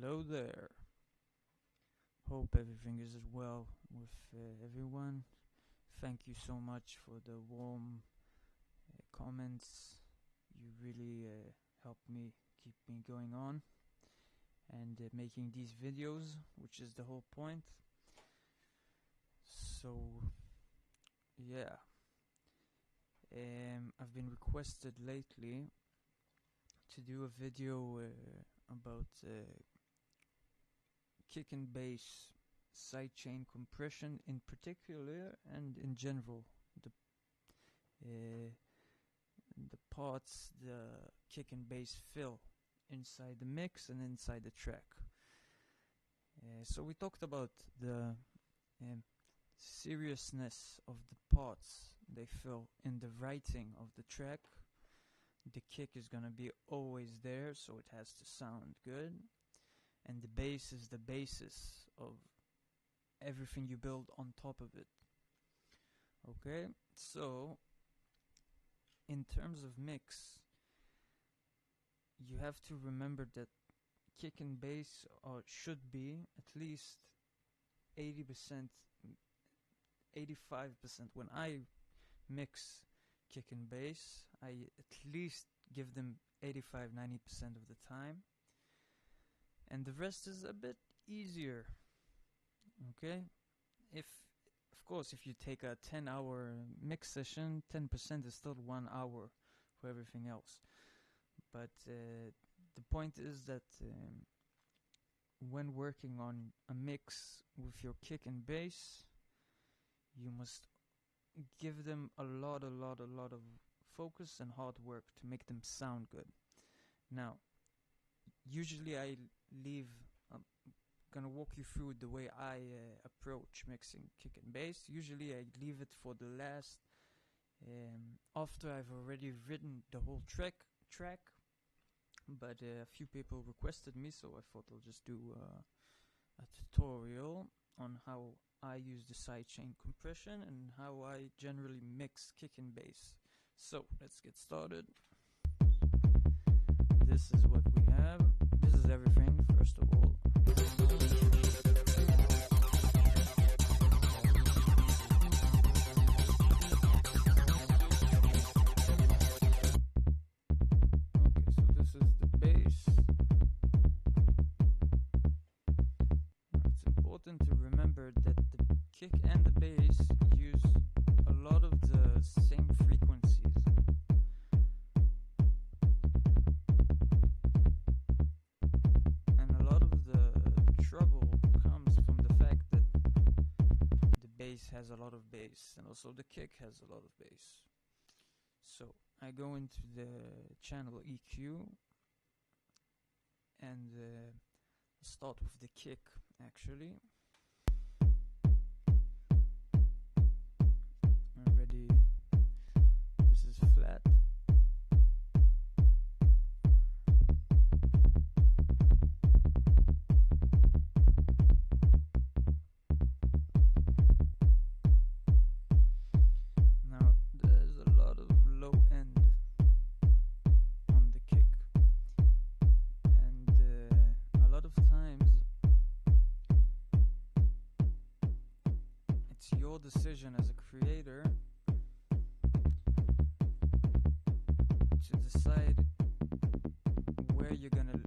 Hello there. Hope everything is well with everyone. Thank you so much for the warm comments. You really helped me keep me going on and making these videos, which is the whole point. So yeah, I've been requested lately to do a video about kick and bass sidechain compression in particular, and in general the parts the kick and bass fill inside the mix and inside the track. So we talked about the seriousness of the parts they fill in the writing of the track. The kick is gonna be always there, so it has to sound good, and the bass is the basis of everything you build on top of it. Okay, so in terms of mix, you have to remember that kick and bass should be at least 80%, 85%. When I mix kick and bass, I at least give them 85-90% of the time, and the rest is a bit easier. Okay, of course if you take a 10-hour mix session, 10% is still 1 hour for everything else. But the point is that when working on a mix with your kick and bass, you must give them a lot of focus and hard work to make them sound good. Now, usually I gonna walk you through the way I approach mixing kick and bass. Usually I leave it for the last, after I've already written the whole track, but a few people requested me, so I thought I'll just do a tutorial on how I use the sidechain compression and how I generally mix kick and bass. So let's get started. This is what we have. This is everything, first of all. To remember that the kick and the bass use a lot of the same frequencies. And a lot of the trouble comes from the fact that the bass has a lot of bass, and also the kick has a lot of bass. So I go into the channel EQ and start with the kick, actually. Already, this is flat. Now there's a lot of low end on the kick, and a lot of times it's your decision as a creator to decide where you're gonna,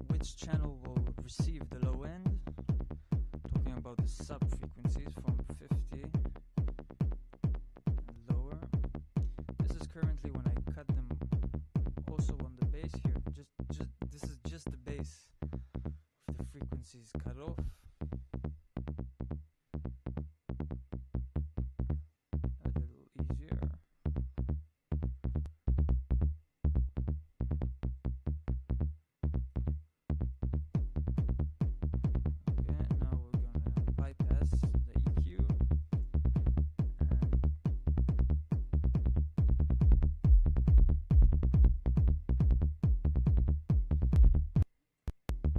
which channel will receive the low end. Talking about the sub frequencies from 50 and lower. This is currently when I cut them also on the bass here. This is just the bass with the frequencies cut off.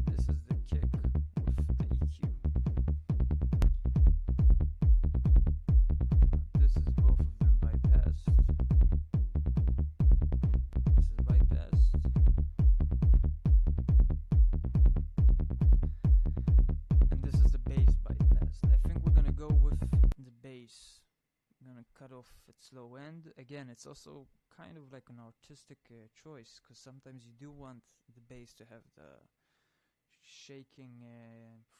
This is the kick with the EQ. off its low end. Again, it's also kind of like an artistic choice, because sometimes you do want the bass to have the shaking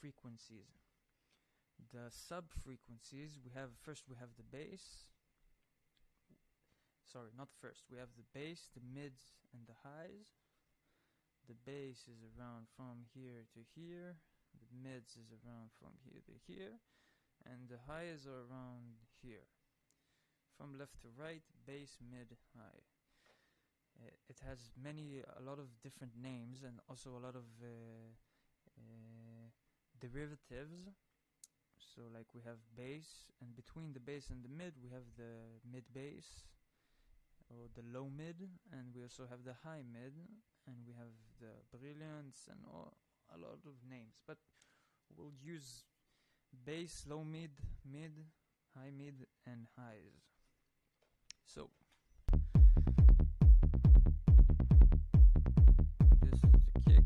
frequencies. The sub frequencies, we have the bass. Sorry, not first. We have the bass, the mids, and the highs. The bass is around from here to here. The mids is around from here to here. And the highs are around here. From left to right, bass, mid, high. It has a lot of different names, and also a lot of derivatives. So like we have bass, and between the bass and the mid we have the mid bass, or the low mid, and we also have the high mid, and we have the brilliance, and a lot of names, but we'll use bass, low mid, mid, high mid, and highs. So this is the kick.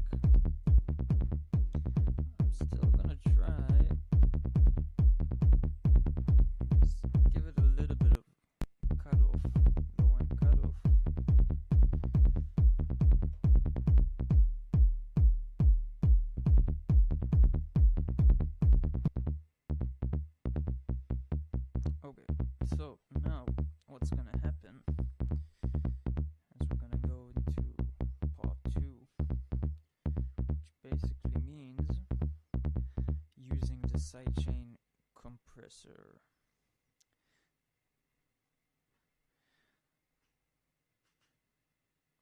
I'm still gonna try. Just give it a little bit of cutoff, low end cutoff. Okay, so now what's gonna happen is we're gonna go into part 2, which basically means using the sidechain compressor.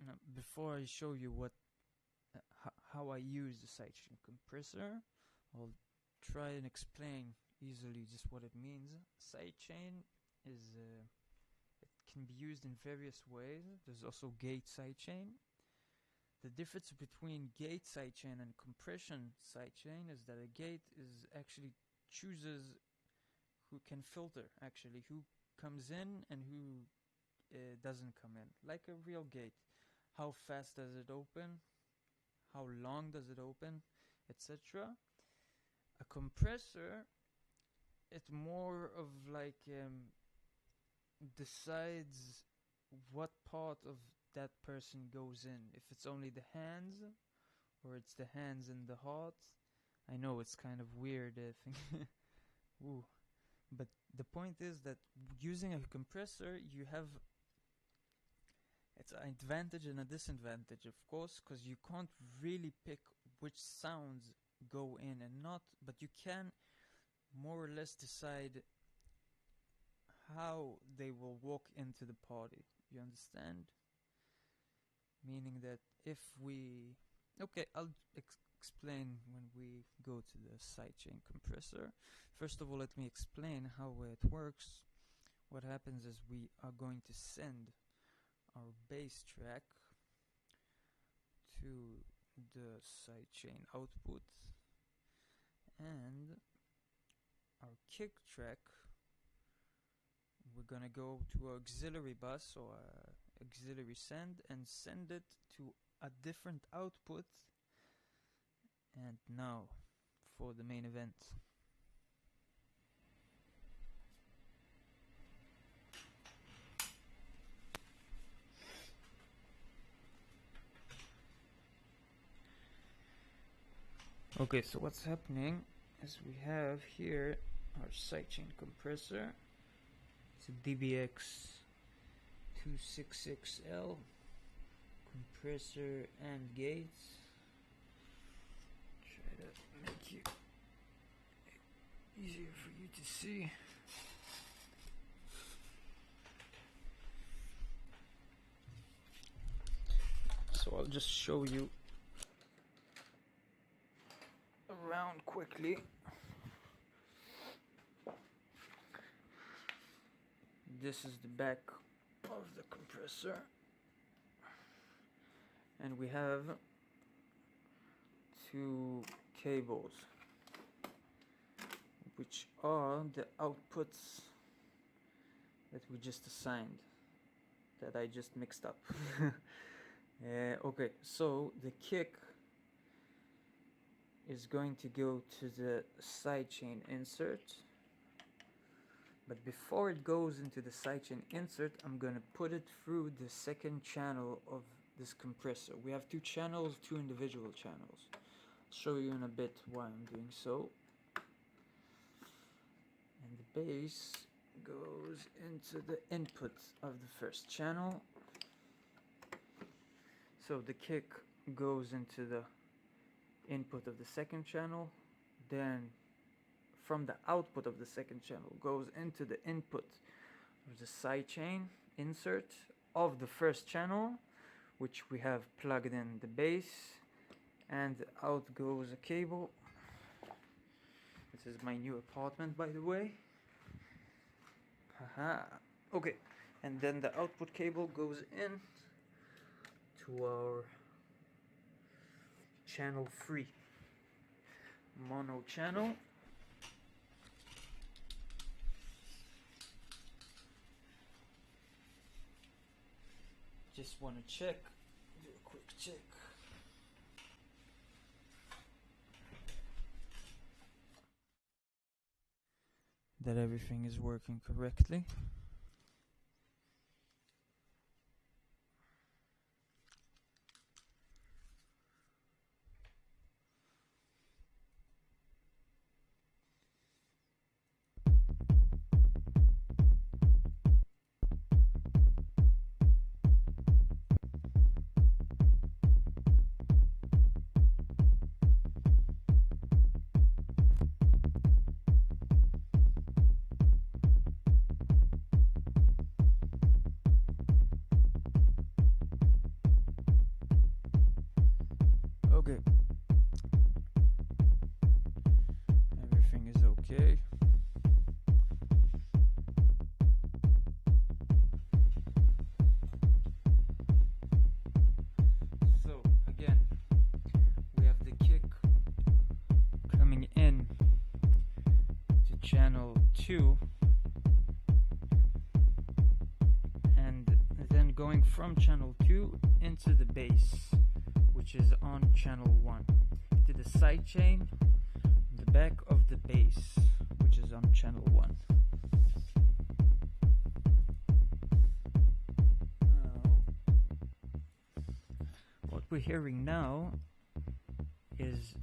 Now, before I show you how I use the sidechain compressor, I'll try and explain easily just what it means. Sidechain is it can be used in various ways. There's also gate sidechain. The difference between gate sidechain and compression sidechain is that a gate is actually chooses who can filter, actually who comes in and who doesn't come in, like a real gate. How fast does it open? How long does it open? Etc. A compressor, it's more of like decides what part of that person goes in. If it's only the hands, or it's the hands and the heart. I know it's kind of weird thing. Ooh. But the point is that using a compressor, you have it's an advantage and a disadvantage, of course, because you can't really pick which sounds go in and not, but you can more or less decide how they will walk into the party. You understand? Meaning that if we... Okay, I'll explain when we go to the sidechain compressor. First of all, let me explain how it works. What happens is we are going to send our bass track to the sidechain output, and our kick track, we're gonna go to our auxiliary bus or auxiliary send and send it to a different output. And now for the main event. Okay, so what's happening is we have here our sidechain compressor. It's a DBX 266L compressor and gates. Try to make it easier for you to see. So I'll just show you around quickly. This is the back of the compressor, and we have two cables, which are the outputs that we just assigned, that I just mixed up. Okay, so the kick is going to go to the sidechain insert, But before it goes into the sidechain insert, I'm gonna put it through the second channel of this compressor. We have two channels, two individual channels. I'll show you in a bit why I'm doing so. And the bass goes into the input of the first channel. So the kick goes into the input of the second channel, then from the output of the second channel goes into the input of the sidechain insert of the first channel, which we have plugged in the bass, and out goes a cable. This is my new apartment, by the way. Haha. Okay, and then the output cable goes in to our channel 3 mono channel. Just want to check, do a quick check. That everything is working correctly. Okay. Everything is okay. So again, we have the kick coming in to channel 2 and then going from channel 2 into the bass, which is on channel 1, to the sidechain, the back of the bass, which is on channel 1. What we're hearing now is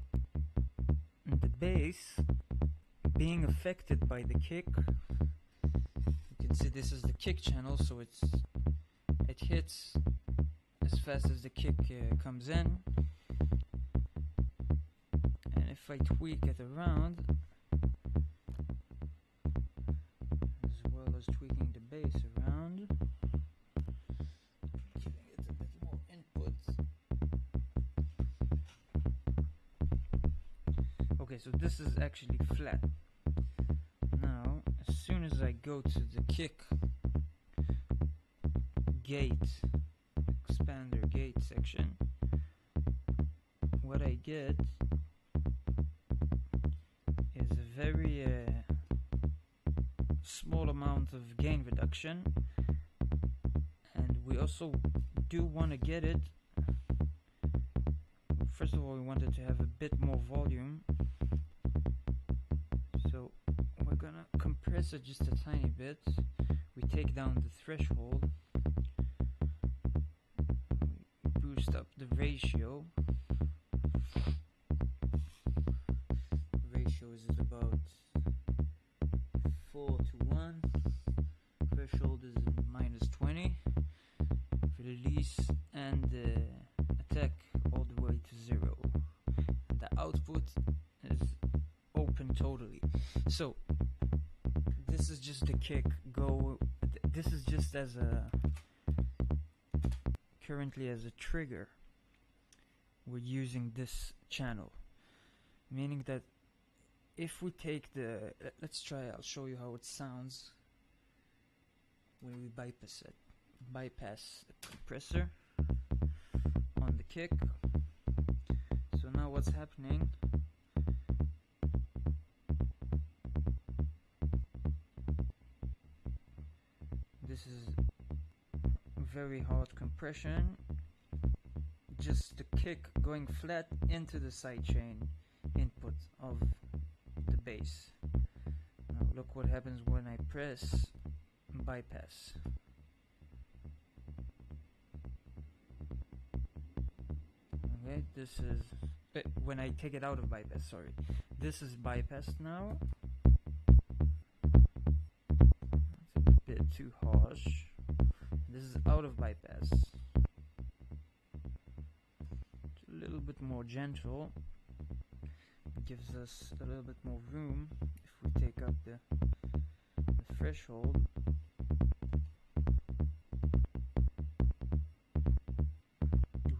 the bass being affected by the kick. You can see this is the kick channel, so it hits as fast as the kick comes in, and if I tweak it around, as well as tweaking the bass around, giving it a bit more input. Okay, so this is actually flat. Now, as soon as I go to the kick gate, expander gate section, what I get is a very small amount of gain reduction, and we also do want to get it. First of all, we wanted to have a bit more volume, so we're gonna compress it just a tiny bit. We take down the threshold, boost up the ratio. Ratio is about 4:1. Threshold is -20. Release and attack all the way to 0. And the output is open totally. So this is just the kick go. This is just as a currently as a trigger. We're using this channel, meaning that if we take the let's try, I'll show you how it sounds when we bypass the compressor on the kick. So now what's happening, this is very hard compression, just the kick going flat into the sidechain input of the bass. Now look what happens when I press bypass. Okay, this is when I take it out of bypass, sorry. This is bypassed now. It's a bit too harsh. This is out of bypass. It's a little bit more gentle. Gives us a little bit more room if we take up the threshold.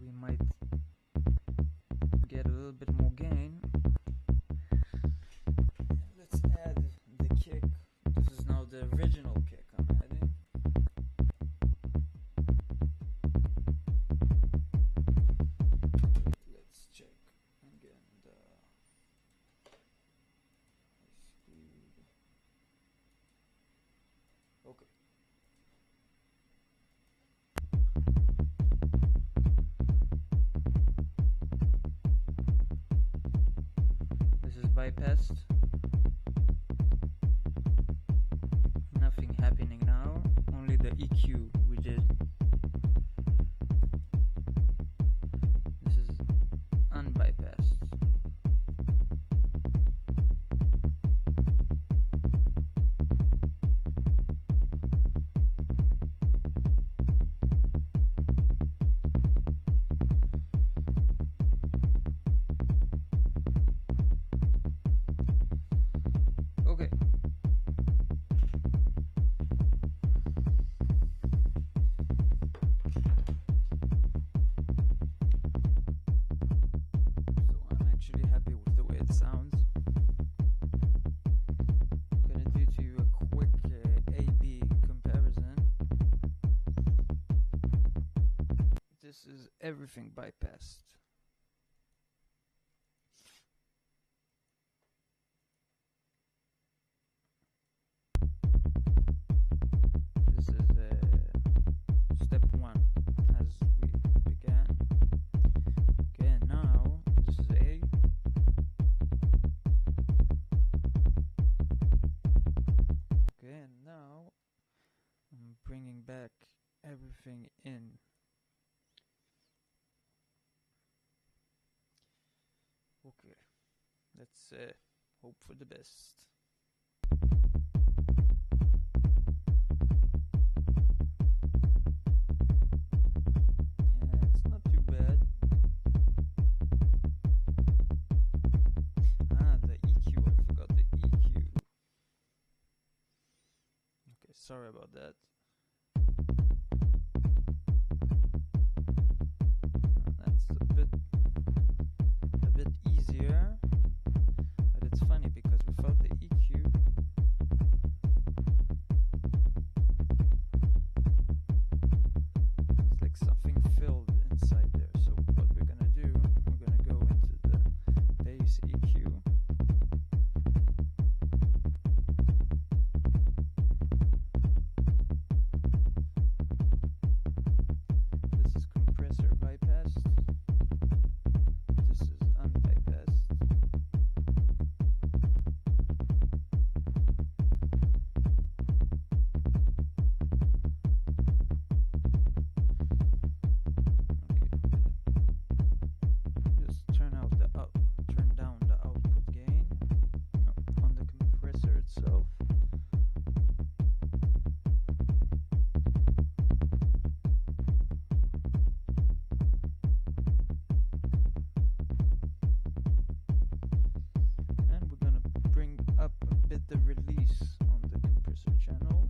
We might get a little bit more gain. Let's add the kick. This is now the original kick I'm adding. Let's check again the speed. Okay. This is bypassed. Nothing happening now, only the EQ we did. This is unbypassed. Okay. So I'm actually happy with the way it sounds. I'm gonna do to you a quick A/B comparison. This is everything bypassed. This is step 1 as we began. Okay, now this is A. Okay, and now I'm bringing back everything in. Okay, let's hope for the best. Yeah, it's not too bad. Ah, the EQ, I forgot the EQ. Okay, sorry about that. That's a bit easier, but it's funny because without the EQ, it's like something filled inside there. So what we're gonna do, we're gonna go into the bass EQ. This is compressor bypassed. This is unbypassed. Okay, just turn down the output gain on the compressor itself. And we're gonna bring up a bit the release on the compressor channel.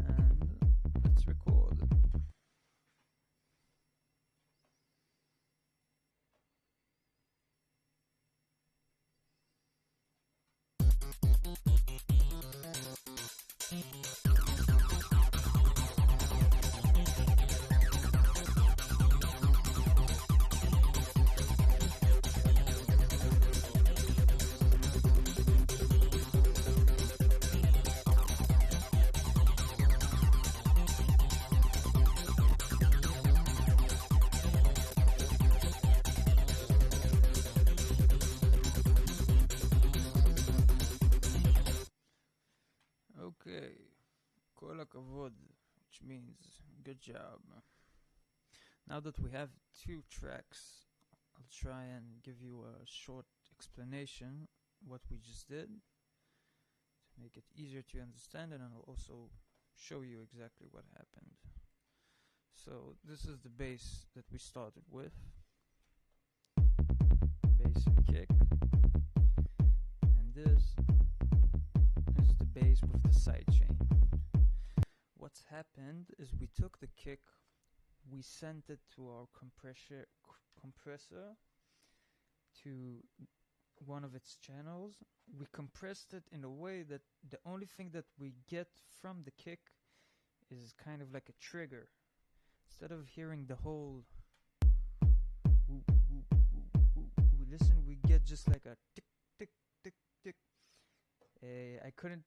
And let's record. which means good job. Now that we have 2 tracks, I'll try and give you a short explanation what we just did to make it easier to understand, and I'll also show you exactly what happened. So this is the bass that we started with, bass and kick, and this is the bass with the sidechain. What's happened is we took the kick, we sent it to our compressor to one of its channels. We compressed it in a way that the only thing that we get from the kick is kind of like a trigger. Instead of hearing the whole woo, woo, woo, woo, we listen, we get just like a tick, tick, tick, tick. I couldn't,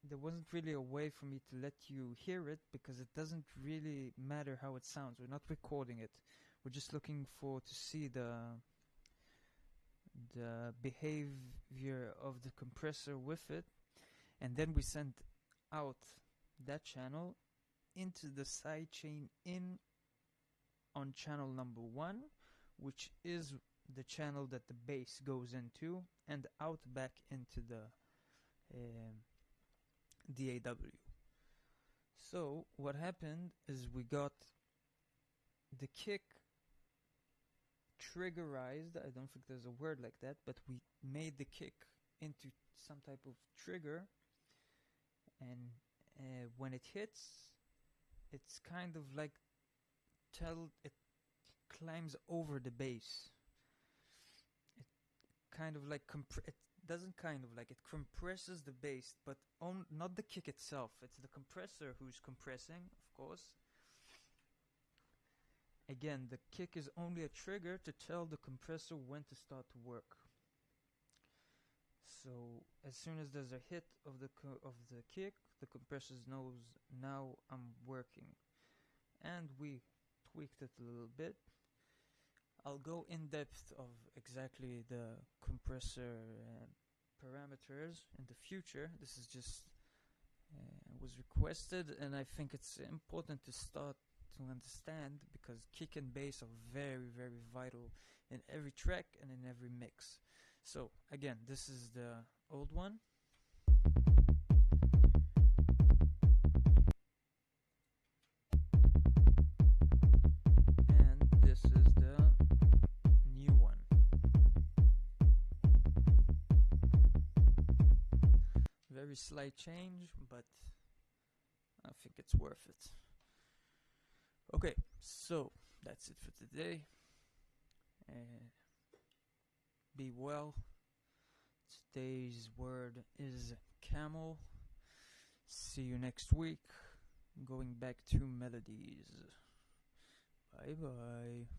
there wasn't really a way for me to let you hear it because it doesn't really matter how it sounds. We're not recording it. We're just looking to see the behavior of the compressor with it, and then we sent out that channel into the sidechain in on channel number 1, which is the channel that the bass goes into, and out back into the DAW. So what happened is we got the kick triggerized. I don't think there's a word like that, but we made the kick into some type of trigger, and when it hits, it's kind of like it climbs over the bass. It kind of like it doesn't kind of like, it compresses the bass, but not the kick itself. It's the compressor who's compressing, of course. Again, the kick is only a trigger to tell the compressor when to start to work. So as soon as there's a hit of the kick, the compressor knows now I'm working, and we tweaked it a little bit. I'll go in depth of exactly the compressor parameters in the future. This is just was requested, and I think it's important to start to understand, because kick and bass are very, very vital in every track and in every mix. So again, this is the old one. And this is the new one. Very slight change, but I think it's worth it. Okay, so that's it for today. Be well. Today's word is camel. See you next week. Going back to melodies. Bye bye.